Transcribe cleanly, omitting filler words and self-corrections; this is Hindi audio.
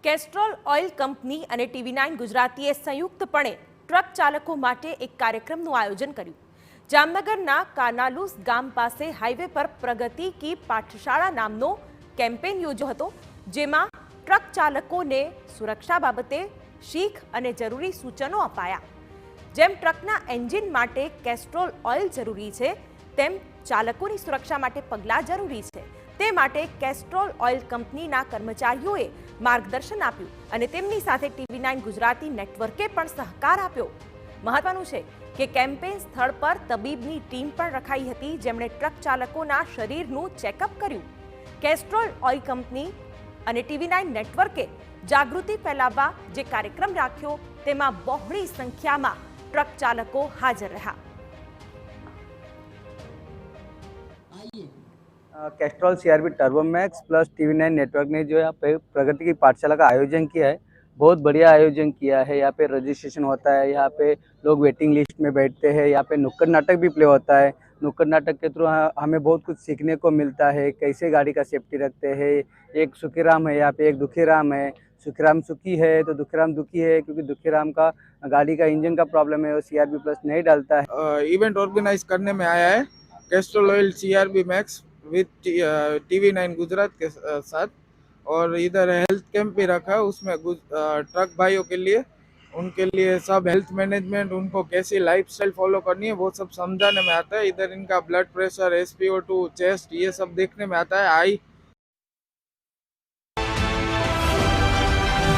કેસ્ટ્રોલ ઓઇલ કંપની અને TV9 ગુજરાતીએ સંયુક્તપણે ટ્રક ચાલકો માટે એક કાર્યક્રમનું આયોજન કર્યું. જામનગરના કાનાલુસ ગામ પાસે હાઈવે પર પ્રગતિ કી પાઠશાળા નામનો કેમ્પેન યોજ્યો હતો, જેમાં ટ્રક ચાલકોને સુરક્ષા બાબતે શીખ અને જરૂરી સૂચનો અપાયા. જેમ ટ્રકના એન્જિન માટે કેસ્ટ્રોલ ઓઇલ જરૂરી છે, તેમ ચાલકોની સુરક્ષા માટે પગલાં જરૂરી છે. તે માટે કેસ્ટ્રોલ ઓઇલ કંપનીના કર્મચારીઓએ માર્ગદર્શન આપ્યું અને તેમની સાથે TV9 ગુજરાતી નેટવર્કે પણ સહકાર આપ્યો. મહત્વનું છે કે કેમ્પેન સ્થળ પર તબીબની ટીમ પણ રખાઈ હતી, જેમણે ટ્રક ચાલકોના શરીરનું ચેકઅપ કર્યું. કેસ્ટ્રોલ ઓઇલ કંપની અને TV9 નેટવર્કે જાગૃતિ ફેલાવવા જે કાર્યક્રમ રાખ્યો, તેમાં બહોળી સંખ્યામાં ટ્રક ચાલકો હાજર રહ્યા. Castrol CRB Turbomax plus TV9 network ने जो यहाँ पे प्रगति की पाठशाला का आयोजन किया है, बहुत बढ़िया आयोजन किया है. यहाँ पे रजिस्ट्रेशन होता है, यहाँ पे लोग वेटिंग लिस्ट में बैठते हैं, यहाँ पे नुक्कड़ नाटक भी प्ले होता है. नुक्कड़ नाटक के थ्रू हमें बहुत कुछ सीखने को मिलता है, कैसे गाड़ी का सेफ्टी रखते हैं. एक सुखीराम है, यहाँ पे एक दुखीराम है. सुखीराम सुखी है तो दुखीराम दुखी है, क्योंकि दुखीराम का गाड़ी का इंजन का प्रॉब्लम है, वो CRB प्लस नहीं डालता है. इवेंट ऑर्गेनाइज करने में आया है Castrol oil CRB max with TV9 Gujarat के साथ, और इधर हेल्थ कैंप भी रखा है. उसमें ट्रक भाइयों के लिए, उनके लिए सब हेल्थ मैनेजमेंट, उनको कैसी लाइफस्टाइल फॉलो करनी है, वो सब समझाने में आता है. इधर इनका ब्लड प्रेशर, SpO2, चेस्ट, ये सब देखने में आता है. आई